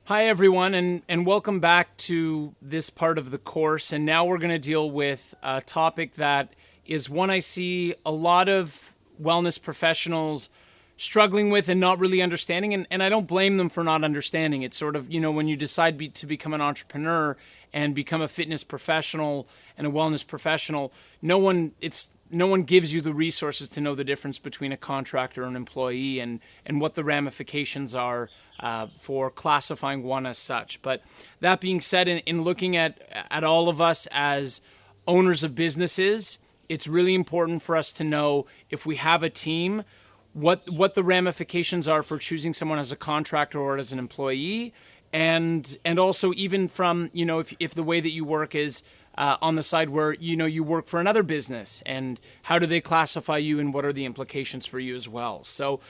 Hi, everyone, and welcome back to this part of the course. And now we're going to deal with a topic that is one I see a lot of wellness professionals struggling with and not really understanding. And I don't blame them for not understanding. It's sort of, when you decide to become an entrepreneur and become a fitness professional and a wellness professional, no one gives you the resources to know the difference between a contractor and an employee and what the ramifications are for classifying one as such. But that being said, in looking at all of us as owners of businesses, it's really important for us to know if we have a team, what the ramifications are for choosing someone as a contractor or as an employee. And also even from, if the way that you work is on the side where, you work for another business, and how do they classify you and what are the implications for you as well. So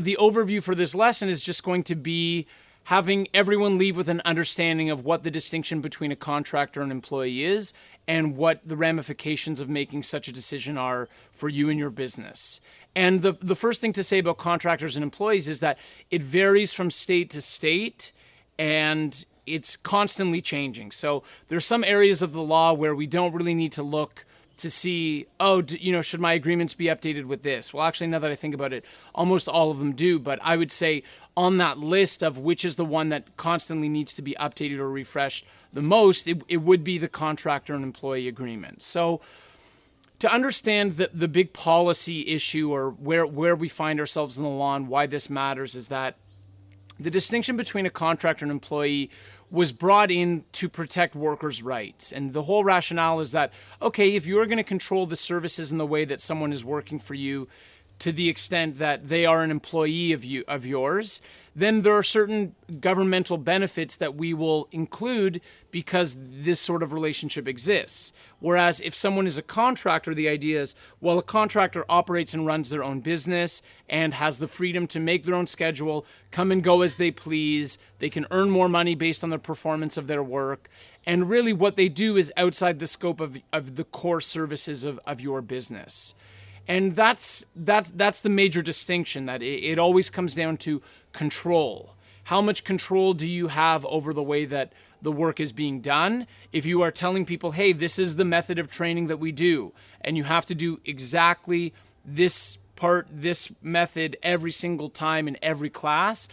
the overview for this lesson is just going to be having everyone leave with an understanding of what the distinction between a contractor and employee is and what the ramifications of making such a decision are for you and your business. And the first thing to say about contractors and employees is that it varies from state to state, and it's constantly changing. So there's some areas of the law where we don't really need to look to see, should my agreements be updated with this? Well, actually, now that I think about it, almost all of them do. But I would say on that list of which is the one that constantly needs to be updated or refreshed the most, it would be the contractor and employee agreement. So to understand the big policy issue, or where we find ourselves in the law and why this matters, is that the distinction between a contractor and employee was brought in to protect workers' rights. And the whole rationale is that, okay, if you're going to control the services in the way that someone is working for you to the extent that they are an employee of yours, then there are certain governmental benefits that we will include because this sort of relationship exists. Whereas if someone is a contractor, the idea is, well, a contractor operates and runs their own business and has the freedom to make their own schedule, come and go as they please. They can earn more money based on the performance of their work. And really what they do is outside the scope of the core services of your business. And that's the major distinction, that it always comes down to control. How much control do you have over the way that the work is being done? If you are telling people, hey, this is the method of training that we do, and you have to do exactly this method every single time in every class,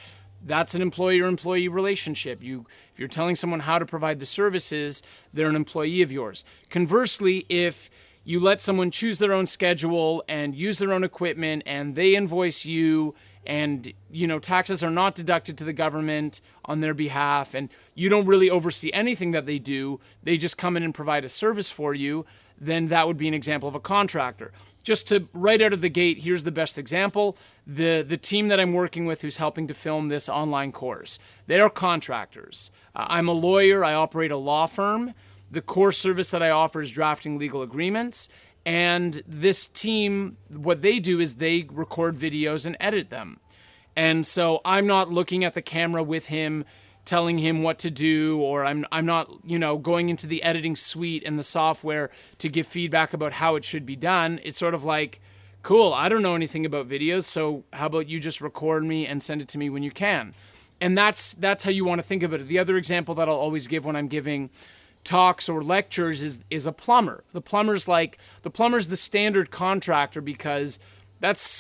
that's an employer-employee relationship. If you're telling someone how to provide the services, they're an employee of yours. Conversely, if you let someone choose their own schedule and use their own equipment and they invoice you, and taxes are not deducted to the government on their behalf, and you don't really oversee anything that they do, they just come in and provide a service for you, then that would be an example of a contractor. Just to right out of the gate, here's the best example. The team that I'm working with who's helping to film this online course, they are contractors. I'm a lawyer, I operate a law firm. The core service that I offer is drafting legal agreements. And this team, what they do is they record videos and edit them. And so I'm not looking at the camera with him, telling him what to do, or I'm not, going into the editing suite and the software to give feedback about how it should be done. It's sort of like, cool, I don't know anything about videos, so how about you just record me and send it to me when you can? And that's how you want to think of it. The other example that I'll always give when I'm giving talks or lectures is a plumber. The plumber's the standard contractor, because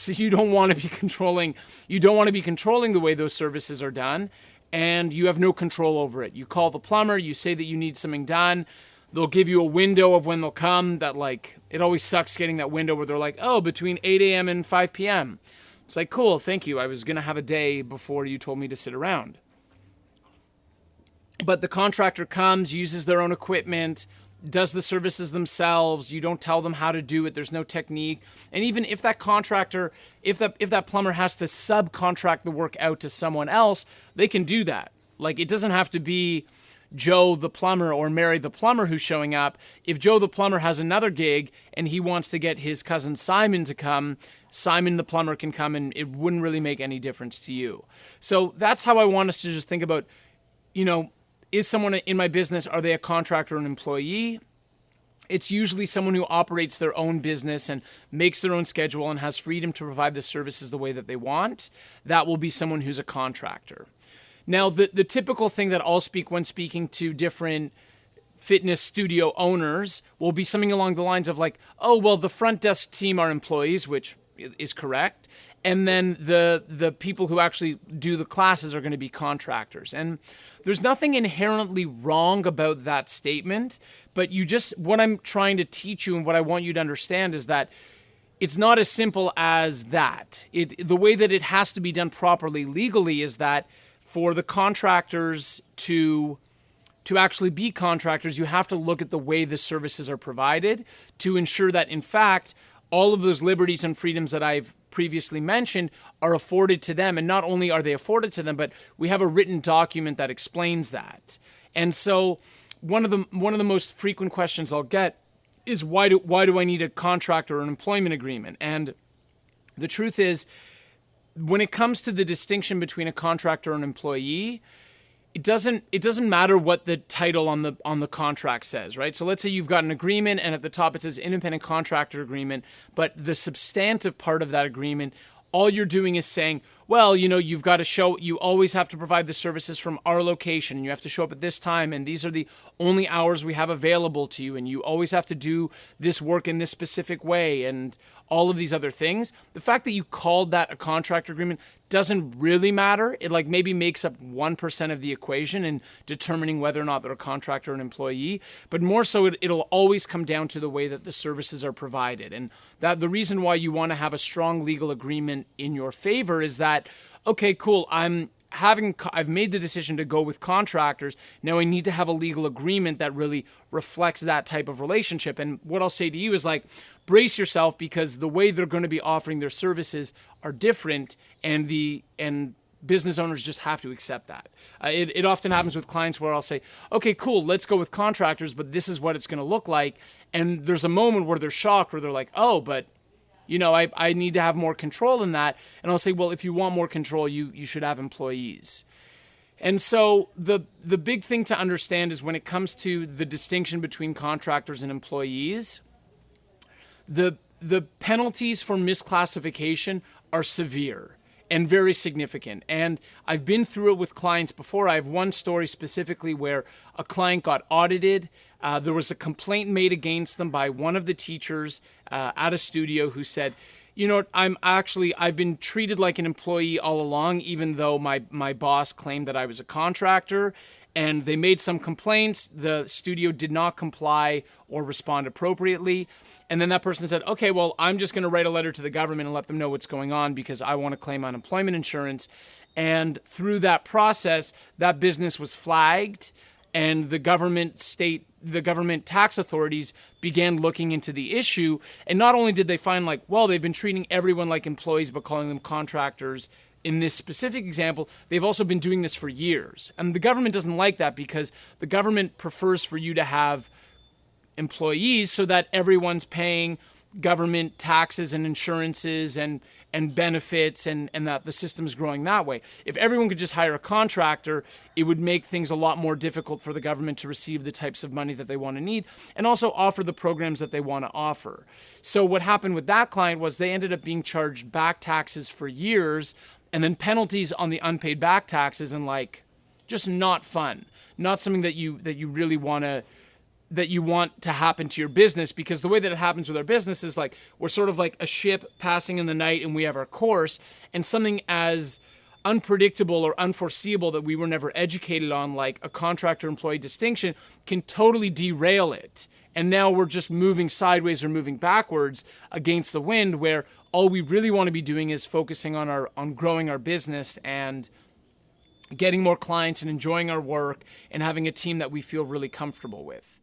you don't want to be controlling the way those services are done, and you have no control over it. You call the plumber, you say that you need something done, they'll give you a window of when they'll come. That, it always sucks getting that window where they're like, oh, between 8 a.m. and 5 p.m. It's like, cool, thank you. I was going to have a day before you told me to sit around. But the contractor comes, uses their own equipment, does the services themselves. You don't tell them how to do it. There's no technique. And even if that contractor, if that plumber has to subcontract the work out to someone else, they can do that. It doesn't have to be Joe the plumber or Mary the plumber who's showing up. If Joe the plumber has another gig and he wants to get his cousin Simon to come, Simon the plumber can come, and it wouldn't really make any difference to you. So that's how I want us to just think about, is someone in my business, are they a contractor or an employee? It's usually someone who operates their own business and makes their own schedule and has freedom to provide the services the way that they want. That will be someone who's a contractor. Now, the typical thing that I'll speak when speaking to different fitness studio owners will be something along the lines of like, oh, well, the front desk team are employees, which is correct. And then the people who actually do the classes are going to be contractors. And there's nothing inherently wrong about that statement, but what I'm trying to teach you and what I want you to understand is that it's not as simple as that. The way that it has to be done properly legally is that for the contractors to actually be contractors, you have to look at the way the services are provided to ensure that, in fact, all of those liberties and freedoms that I've previously mentioned are afforded to them. And not only are they afforded to them, but we have a written document that explains that. And so one of the most frequent questions I'll get is why do I need a contract or an employment agreement? And the truth is, when it comes to the distinction between a contractor and an employee, it doesn't matter what the title on the contract says, right? So let's say you've got an agreement and at the top it says independent contractor agreement, but the substantive part of that agreement, all you're doing is saying, well, you've got to show, you always have to provide the services from our location, and you have to show up at this time, and these are the only hours we have available to you, and you always have to do this work in this specific way, and all of these other things. The fact that you called that a contract agreement doesn't really matter. It maybe makes up 1% of the equation in determining whether or not they're a contractor or an employee, but more so it'll always come down to the way that the services are provided. And that the reason why you want to have a strong legal agreement in your favor is that, okay, cool, I've made the decision to go with contractors. Now I need to have a legal agreement that really reflects that type of relationship. And what I'll say to you is brace yourself, because the way they're going to be offering their services are different, and business owners just have to accept that. It often happens with clients where I'll say, okay, cool, let's go with contractors, but this is what it's going to look like. And there's a moment where they're shocked, where they're like, oh, but I need to have more control in that. And I'll say, well, if you want more control, you should have employees. And so the big thing to understand is when it comes to the distinction between contractors and employees, the penalties for misclassification are severe and very significant. And I've been through it with clients before. I have one story specifically where a client got audited. There was a complaint made against them by one of the teachers at a studio who said, I've been treated like an employee all along, even though my boss claimed that I was a contractor. And they made some complaints. The studio did not comply or respond appropriately. And then that person said, okay, well, I'm just going to write a letter to the government and let them know what's going on because I want to claim unemployment insurance. And through that process, that business was flagged, and the government tax authorities began looking into the issue. And not only did they find they've been treating everyone like employees but calling them contractors in this specific example, they've also been doing this for years. And the government doesn't like that, because the government prefers for you to have employees so that everyone's paying government taxes and insurances and benefits, and that the system's growing that way. If everyone could just hire a contractor, it would make things a lot more difficult for the government to receive the types of money that they want to need and also offer the programs that they want to offer. So what happened with that client was they ended up being charged back taxes for years, and then penalties on the unpaid back taxes, and just not fun. Not something that you really want to happen to your business, because the way that it happens with our business is we're sort of like a ship passing in the night, and we have our course, and something as unpredictable or unforeseeable that we were never educated on, like a contractor-employee distinction, can totally derail it. And now we're just moving sideways or moving backwards against the wind, where all we really want to be doing is focusing on growing our business and getting more clients and enjoying our work and having a team that we feel really comfortable with.